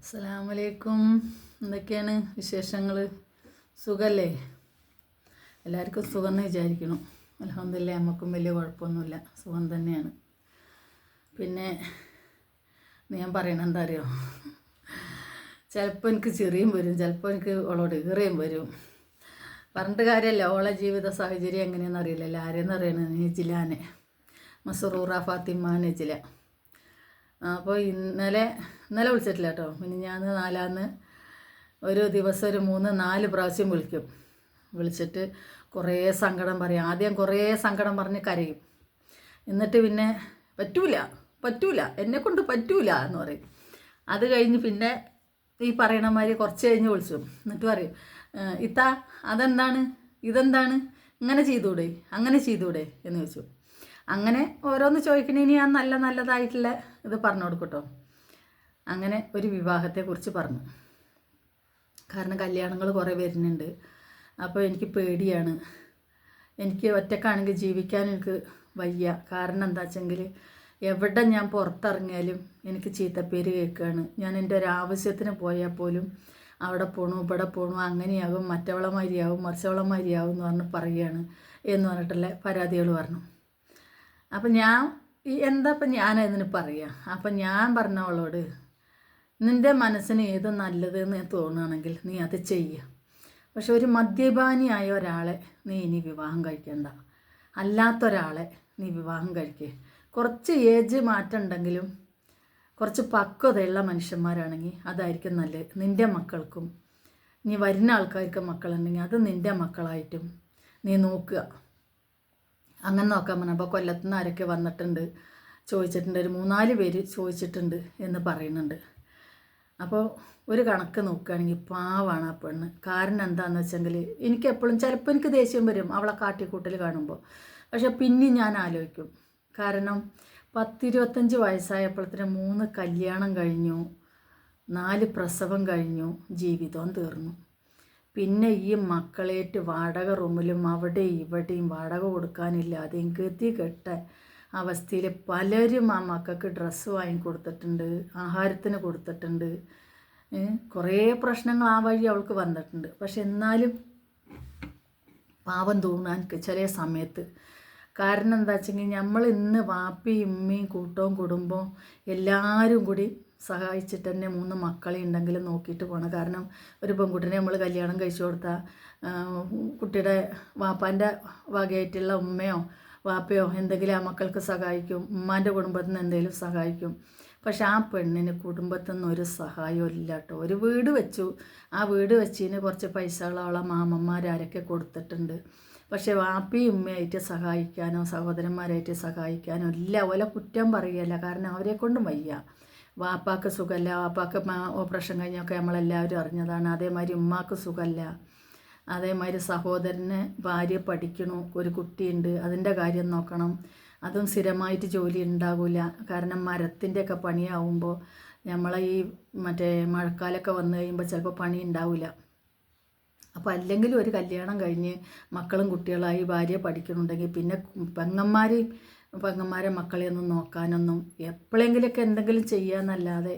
അസ്സലാമലൈക്കും. എന്തൊക്കെയാണ് വിശേഷങ്ങൾ? സുഖല്ലേ? എല്ലാവർക്കും സുഖം എന്ന് വിചാരിക്കണം. അൽഹംദുലില്ലാ, നമുക്കും വലിയ കുഴപ്പമൊന്നുമില്ല, സുഖം തന്നെയാണ്. പിന്നെ ഞാൻ പറയണത് എന്താ അറിയോ, ചിലപ്പോൾ എനിക്ക് ചെറിയും വരും, ചിലപ്പോൾ എനിക്ക് അവളോട് ഈറയും വരും. പറഞ്ഞിട്ട് കാര്യമല്ല, ഓളെ ജീവിത സാഹചര്യം എങ്ങനെയാണെന്ന് അറിയില്ലല്ലോ. ആരെയെന്ന് അറിയണത് നെജിലാനെ, മസറൂറ ഫാത്തിമ നെജില. അപ്പോൾ ഇന്നലെ വിളിച്ചിട്ടില്ല കേട്ടോ. പിന്നെ ഞാൻ നാലാന്ന് ഒരു ദിവസം ഒരു 3-4 പ്രാവശ്യം വിളിച്ചിട്ട് കുറേ സങ്കടം പറയും. ആദ്യം കുറേ സങ്കടം പറഞ്ഞ് കരയും. എന്നിട്ട് പിന്നെ പറ്റൂല എന്നെക്കൊണ്ട് പറ്റൂല എന്ന് പറയും. അത് കഴിഞ്ഞ് പിന്നെ ഈ പറയണ മാതിരി കുറച്ച് കഴിഞ്ഞ് വിളിച്ചു. എന്നിട്ട് പറയും, ഇത്താ അതെന്താണ് ഇതെന്താണ് ഇങ്ങനെ ചെയ്തൂടെ അങ്ങനെ ചെയ്തൂടെ എന്ന് ചോദിച്ചു. അങ്ങനെ ഓരോന്ന് ചോദിക്കണേന് ഞാൻ നല്ലതായിട്ടുള്ള ഇത് പറഞ്ഞു കൊടുക്കട്ടോ. അങ്ങനെ ഒരു വിവാഹത്തെക്കുറിച്ച് പറഞ്ഞു. കാരണം കല്യാണങ്ങൾ കുറേ വരുന്നുണ്ട്. അപ്പോൾ എനിക്ക് പേടിയാണ്. എനിക്ക് ഒറ്റക്കാണെങ്കിൽ ജീവിക്കാൻ എനിക്ക് വയ്യ. കാരണം എന്താ വെച്ചെങ്കിൽ എവിടെ ഞാൻ പുറത്തിറങ്ങിയാലും എനിക്ക് ചീത്തപ്പേര് കേൾക്കുകയാണ്. ഞാൻ എൻ്റെ ഒരു ആവശ്യത്തിന് പോയാൽ പോലും അവിടെ പോണു ഇവിടെ പോണു, അങ്ങനെയാകും, മറ്റവളമാരിയാവും, മറിച്ചവളമാരിയാവും എന്ന് പറയുകയാണ് എന്ന് പറഞ്ഞിട്ടുള്ള പരാതികൾ പറഞ്ഞു. അപ്പം ഞാൻ അതിന് പറയുക. അപ്പം ഞാൻ പറഞ്ഞവളോട്, നിൻ്റെ മനസ്സിന് ഏത് നല്ലതെന്ന് തോന്നുകയാണെങ്കിൽ നീ അത് ചെയ്യുക. പക്ഷെ ഒരു മദ്യപാനിയായ ഒരാളെ നീ ഇനി വിവാഹം കഴിക്കണ്ട. അല്ലാത്തൊരാളെ നീ വിവാഹം കഴിക്കുക. കുറച്ച് ഏജ് മാറ്റം ഉണ്ടെങ്കിലും കുറച്ച് പക്വതയുള്ള മനുഷ്യന്മാരാണെങ്കിൽ അതായിരിക്കും നല്ലത്. നിൻ്റെ മക്കൾക്കും ഇനി വരുന്ന ആൾക്കാർക്ക് മക്കളുണ്ടെങ്കിൽ അത് നിൻ്റെ മക്കളായിട്ടും നീ നോക്കുക. അങ്ങനെ നോക്കാൻ പറഞ്ഞപ്പോൾ കൊല്ലത്തുനിന്ന് ആരൊക്കെ വന്നിട്ടുണ്ട് ചോദിച്ചിട്ടുണ്ട്, ഒരു 3-4 പേര് ചോദിച്ചിട്ടുണ്ട് എന്ന് പറയുന്നുണ്ട്. അപ്പോൾ ഒരു കണക്ക് നോക്കുകയാണെങ്കിൽ പാവാണ് ആ പെണ്ണ്. കാരണം എന്താണെന്ന് വെച്ചെങ്കിൽ എനിക്ക് എപ്പോഴും ചിലപ്പോൾ എനിക്ക് ദേഷ്യം വരും അവളെ കാട്ടിക്കൂട്ടൽ കാണുമ്പോൾ. പക്ഷെ പിന്നെ ഞാൻ ആലോചിക്കും, കാരണം 10-25 വയസ്സായപ്പോഴത്തേന് 3 കല്യാണം കഴിഞ്ഞു, 4 പ്രസവം കഴിഞ്ഞു, ജീവിതവും തീർന്നു. പിന്നെ ഈ മക്കളേറ്റ് വാടക റൂമിലും അവിടെ ഇവിടെയും വാടക കൊടുക്കാനില്ലാതെയും ഗതികെട്ട അവസ്ഥയിൽ പലരും ആ മക്കൾക്ക് ഡ്രസ്സ് വാങ്ങിക്കൊടുത്തിട്ടുണ്ട്, ആഹാരത്തിന് കൊടുത്തിട്ടുണ്ട്. കുറേ പ്രശ്നങ്ങൾ ആ വഴി അവൾക്ക് വന്നിട്ടുണ്ട്. പക്ഷെ എന്നാലും പാവം തോന്നാൻ ചില സമയത്ത്. കാരണം എന്താ വെച്ചെങ്കിൽ നമ്മൾ ഇന്ന് വാപ്പിയും ഉമ്മയും കൂട്ടവും കുടുംബവും എല്ലാവരും കൂടി സഹായിച്ചിട്ട് തന്നെ 3 മക്കളെ ഉണ്ടെങ്കിലും നോക്കിയിട്ട് പോകണം. കാരണം ഒരു പെൺകുട്ടിനെ നമ്മൾ കല്യാണം കഴിച്ചു കൊടുത്താൽ കുട്ടിയുടെ വാപ്പാൻ്റെ വകയായിട്ടുള്ള ഉമ്മയോ വാപ്പയോ എന്തെങ്കിലും ആ മക്കൾക്ക് സഹായിക്കും, ഉമ്മാൻ്റെ കുടുംബത്തിൽ നിന്ന് എന്തെങ്കിലും സഹായിക്കും. പക്ഷെ ആ പെണ്ണിന് കുടുംബത്തിൽ നിന്ന് ഒരു സഹായവും ഇല്ല കേട്ടോ. ഒരു വീട് വെച്ചു, ആ വീട് വെച്ചതിന് കുറച്ച് പൈസകളോളം മാമന്മാരാരൊക്കെ കൊടുത്തിട്ടുണ്ട്. പക്ഷെ വാപ്പയും ഉമ്മയായിട്ട് സഹായിക്കാനോ സഹോദരന്മാരായിട്ട് സഹായിക്കാനോ ഇല്ല. ഓലെ കുറ്റം പറയുകയല്ല, കാരണം അവരെ കൊണ്ടും വയ്യ. വാപ്പാക്ക് സുഖമല്ല, വാപ്പാക്ക് ഓപ്പറേഷൻ കഴിഞ്ഞൊക്കെ നമ്മളെല്ലാവരും അറിഞ്ഞതാണ്. അതേമാതിരി ഉമ്മാക്ക് സുഖമല്ല. അതേമാതിരി സഹോദരന് ഭാര്യ പഠിക്കണു, ഒരു കുട്ടിയുണ്ട്, അതിൻ്റെ കാര്യം നോക്കണം. അതും സ്ഥിരമായിട്ട് ജോലി ഉണ്ടാകില്ല. കാരണം മരത്തിൻ്റെയൊക്കെ പണിയാവുമ്പോൾ നമ്മളെ ഈ മഴക്കാലമൊക്കെ വന്നു കഴിയുമ്പോൾ ചിലപ്പോൾ പണി ഉണ്ടാവില്ല. അപ്പോൾ അല്ലെങ്കിൽ ഒരു കല്യാണം കഴിഞ്ഞ് മക്കളും കുട്ടികളായി ഭാര്യ പഠിക്കണുണ്ടെങ്കിൽ പിന്നെ പെങ്ങന്മാരെ മക്കളെയൊന്നും നോക്കാനൊന്നും എപ്പോഴെങ്കിലുമൊക്കെ എന്തെങ്കിലും ചെയ്യാന്നല്ലാതെ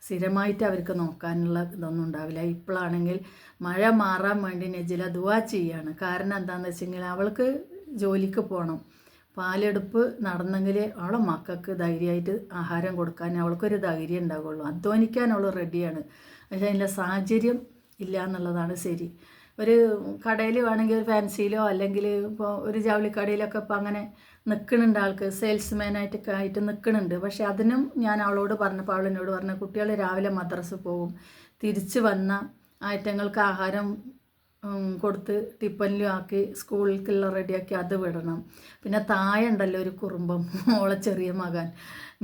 സ്ഥിരമായിട്ട് അവർക്ക് നോക്കാനുള്ള ഇതൊന്നും ഉണ്ടാവില്ല. ഇപ്പോഴാണെങ്കിൽ മഴ മാറാൻ വേണ്ടി നെജില ദുആ ചെയ്യാണ്. കാരണം എന്താണെന്ന് വെച്ചെങ്കിൽ അവൾക്ക് ജോലിക്ക് പോകണം. പാലെടുപ്പ് നടന്നെങ്കിൽ അവളെ മക്കൾക്ക് ധൈര്യമായിട്ട് ആഹാരം കൊടുക്കാൻ അവൾക്കൊരു ധൈര്യം ഉണ്ടാവുള്ളൂ. അധ്വാനിക്കാൻ അവൾ റെഡിയാണ്. പക്ഷേ അതിൻ്റെ സാഹചര്യം ഇല്ല എന്നുള്ളതാണ് ശരി. ഒരു കടയിൽ വേണമെങ്കിൽ ഒരു ഫാൻസിയിലോ അല്ലെങ്കിൽ ഇപ്പോൾ ഒരു ജൗളിക്കടയിലൊക്കെ ഇപ്പോൾ അങ്ങനെ നിൽക്കുന്നുണ്ട്, ആൾക്ക് സെയിൽസ്മാനായിട്ടൊക്കെ ആയിട്ട് നിൽക്കുന്നുണ്ട്. പക്ഷെ അതിനും ഞാൻ അവളോട് പറഞ്ഞപ്പോൾ അവളെന്നോട് പറഞ്ഞ, കുട്ടികൾ രാവിലെ മദ്രസ പോകും, തിരിച്ച് വന്ന ആയിട്ടങ്ങൾക്ക് ആഹാരം കൊടുത്ത് ടിഫനിലും ആക്കി സ്കൂളിലേക്കുള്ള റെഡിയാക്കി അത് വിടണം. പിന്നെ താഴെ ഉണ്ടല്ലോ ഒരു കുറുമ്പം, ഓളെ ചെറിയ മകൻ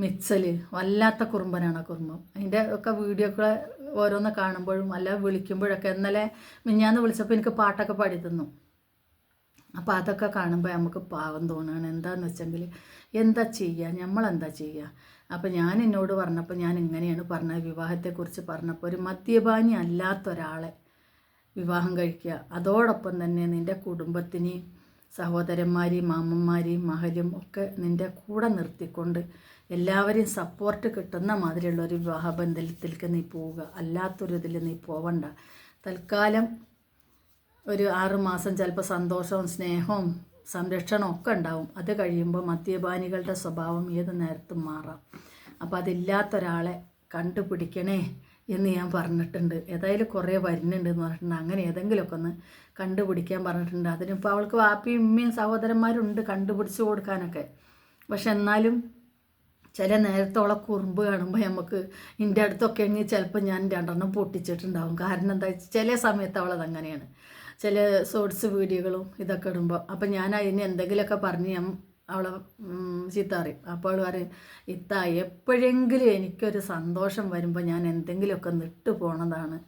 മിക്സൽ, വല്ലാത്ത കുറുമ്പനാണ് ആ കുറുമ്പം. അതിൻ്റെ ഒക്കെ വീഡിയോ ഒക്കെ ഓരോന്ന് കാണുമ്പോഴും അല്ല വിളിക്കുമ്പോഴൊക്കെ, ഇന്നലെ മിഞ്ഞാന്ന് വിളിച്ചപ്പോൾ എനിക്ക് പാട്ടൊക്കെ പാടി തന്നു. അപ്പോൾ അതൊക്കെ കാണുമ്പോൾ നമുക്ക് പാവം തോന്നുകയാണ്. എന്താണെന്ന് വെച്ചെങ്കിൽ എന്താ ചെയ്യുക, നമ്മളെന്താ ചെയ്യുക. അപ്പോൾ ഞാൻ എന്നോട് പറഞ്ഞപ്പോൾ ഞാൻ ഇങ്ങനെയാണ് പറഞ്ഞത്, വിവാഹത്തെക്കുറിച്ച് പറഞ്ഞപ്പോൾ ഒരു മദ്യപാനി അല്ലാത്തൊരാളെ വിവാഹം കഴിക്കുക. അതോടൊപ്പം തന്നെ നിൻ്റെ കുടുംബത്തിനെയും സഹോദരന്മാരെയും മാമന്മാരെയും മഹലും ഒക്കെ നിൻ്റെ കൂടെ നിർത്തിക്കൊണ്ട് എല്ലാവരെയും സപ്പോർട്ട് കിട്ടുന്ന മാതിരിയുള്ള ഒരു വിവാഹബന്ധത്തിലേക്ക് നീ പോവുക. അല്ലാത്തൊരു ഇതിൽ നീ പോവണ്ട. തൽക്കാലം ഒരു 6 മാസം ചിലപ്പോൾ സന്തോഷവും സ്നേഹവും സംരക്ഷണവും ഒക്കെ ഉണ്ടാവും. അത് കഴിയുമ്പോൾ മദ്യപാനികളുടെ സ്വഭാവം ഏത് നേരത്തും മാറാം. അപ്പോൾ അതില്ലാത്തൊരാളെ കണ്ടുപിടിക്കണേ എന്ന് ഞാൻ പറഞ്ഞിട്ടുണ്ട്. ഏതായാലും കുറേ വരുന്നുണ്ട് എന്ന് പറഞ്ഞിട്ടുണ്ട്. അങ്ങനെ ഏതെങ്കിലുമൊക്കെ ഒന്ന് കണ്ടുപിടിക്കാൻ പറഞ്ഞിട്ടുണ്ട്. അതിനിപ്പോൾ അവൾക്ക് വാപ്പിയും ഉമ്മയും സഹോദരന്മാരുണ്ട് കണ്ടുപിടിച്ച് കൊടുക്കാനൊക്കെ. പക്ഷെ എന്നാലും ചില നേരത്തോളം കുറുമ്പ് കാണുമ്പോൾ നമുക്ക് എൻ്റെ അടുത്തൊക്കെ ആണെങ്കിൽ ചിലപ്പോൾ ഞാൻ 2 പൊട്ടിച്ചിട്ടുണ്ടാവും. കാരണം എന്താ വെച്ചാൽ ചില സമയത്ത് അവളതങ്ങനെയാണ്. ചില ഷോർട്സ് വീഡിയോകളും ഇതൊക്കെ ഇടുമ്പോൾ അപ്പം ഞാൻ അതിന് എന്തെങ്കിലുമൊക്കെ പറഞ്ഞ് ഞാൻ അവളെ ചീത്ത പറയും. അപ്പോൾ അവൾ പറയും, ഇത്ത എപ്പോഴെങ്കിലും എനിക്കൊരു സന്തോഷം വരുമ്പോൾ ഞാൻ എന്തെങ്കിലുമൊക്കെ നിട്ട് പോണതാണ്,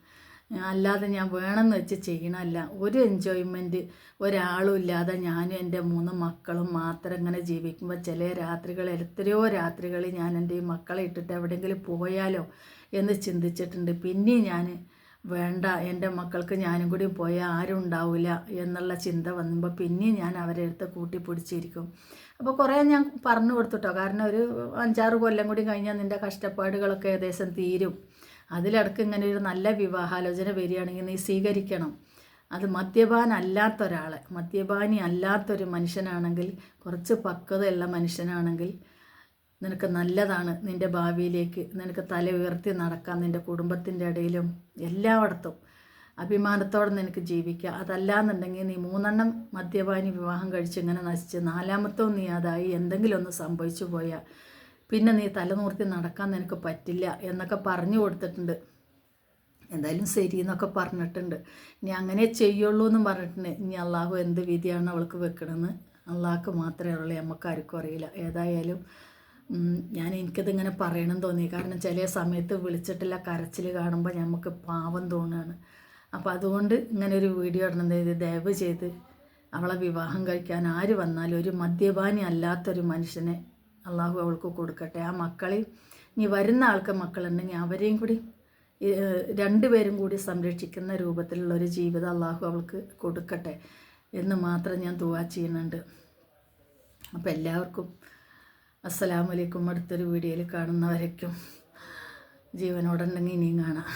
അല്ലാതെ ഞാൻ വേണമെന്ന് വെച്ച് ചെയ്യണമല്ല. ഒരു എൻജോയ്മെൻറ്റ് ഒരാളും ഇല്ലാതെ ഞാനും എൻ്റെ 3 മക്കളും മാത്രം ഇങ്ങനെ ജീവിക്കുമ്പോൾ ചില രാത്രികൾ എത്രയോ രാത്രികളിൽ ഞാൻ എൻ്റെ ഈ മക്കളെ ഇട്ടിട്ട് എവിടെയെങ്കിലും പോയാലോ എന്ന് ചിന്തിച്ചിട്ടുണ്ട്. പിന്നെയും ഞാൻ വേണ്ട, എൻ്റെ മക്കൾക്ക് ഞാനും കൂടി പോയാൽ ആരും ഉണ്ടാവില്ല എന്നുള്ള ചിന്ത വന്നുമ്പോൾ പിന്നെയും ഞാൻ അവരെ അടുത്ത് കൂട്ടിപ്പിടിച്ചിരിക്കും. അപ്പോൾ കുറേ ഞാൻ പറഞ്ഞു കൊടുത്തുട്ടോ. കാരണം ഒരു 5-6 കൊല്ലം കൂടി കഴിഞ്ഞാൽ നിൻ്റെ കഷ്ടപ്പാടുകളൊക്കെ ഏകദേശം തീരും. അതിലിടക്ക് ഇങ്ങനെ ഒരു നല്ല വിവാഹാലോചന വരികയാണെങ്കിൽ നീ സ്വീകരിക്കണം. അത് മദ്യപാനി അല്ലാത്തൊരു മനുഷ്യനാണെങ്കിൽ, കുറച്ച് പക്വതയുള്ള മനുഷ്യനാണെങ്കിൽ നിനക്ക് നല്ലതാണ്. നിൻ്റെ ഭാവിയിലേക്ക് നിനക്ക് തല ഉയർത്തി നടക്കാം. നിൻ്റെ കുടുംബത്തിൻ്റെ ഇടയിലും എല്ലായിടത്തും അഭിമാനത്തോടെ നിനക്ക് ജീവിക്കുക. അതല്ലാന്നുണ്ടെങ്കിൽ നീ 3 മദ്യപാനി വിവാഹം കഴിച്ച് ഇങ്ങനെ നശിച്ച് 4മത്തവും നീ അതായി എന്തെങ്കിലും ഒന്ന് സംഭവിച്ചു പോയാൽ പിന്നെ നീ തലനൂർത്തി നടക്കാൻ നിനക്ക് പറ്റില്ല എന്നൊക്കെ പറഞ്ഞു കൊടുത്തിട്ടുണ്ട്. എന്തായാലും ശരി എന്നൊക്കെ പറഞ്ഞിട്ടുണ്ട്. ഇനി അങ്ങനെ ചെയ്യുള്ളൂ എന്നും പറഞ്ഞിട്ടുണ്ട്. ഇനി അള്ളാഹു എന്ത് വിധിയാണ് അവൾക്ക് വെക്കണമെന്ന് അള്ളാഹ്ക്ക് മാത്രമേ ഉള്ളൂ, നമുക്കാർക്കും അറിയില്ല. ഏതായാലും എനിക്കതിങ്ങനെ പറയണമെന്ന് തോന്നി. കാരണം ചില സമയത്ത് വിളിച്ചിട്ടില്ല കരച്ചിൽ കാണുമ്പോൾ നമുക്ക് പാവം തോന്നുകയാണ്. അപ്പോൾ അതുകൊണ്ട് ഇങ്ങനെ ഒരു വീഡിയോ ഇടുന്നത്, ദയവ് ചെയ്ത് അവളെ വിവാഹം കഴിക്കാൻ ആര് വന്നാലും ഒരു മദ്യപാനി അല്ലാത്തൊരു മനുഷ്യനെ അള്ളാഹു അവൾക്ക് കൊടുക്കട്ടെ. ആ മക്കളെയും ഇനി വരുന്ന ആൾക്ക് മക്കളുണ്ടെങ്കിൽ അവരെയും കൂടി 2 പേരും കൂടി സംരക്ഷിക്കുന്ന രൂപത്തിലുള്ളൊരു ജീവിതം അള്ളാഹു അവൾക്ക് കൊടുക്കട്ടെ എന്ന് മാത്രം ഞാൻ ദുആ ചെയ്യുന്നുണ്ട്. അപ്പോൾ എല്ലാവർക്കും അസ്സലാമു അലൈക്കും. അടുത്തൊരു വീഡിയോയിൽ കാണുന്നവരേക്കും ജീവനോടുണ്ടെങ്കിൽ ഇനിയും കാണാം.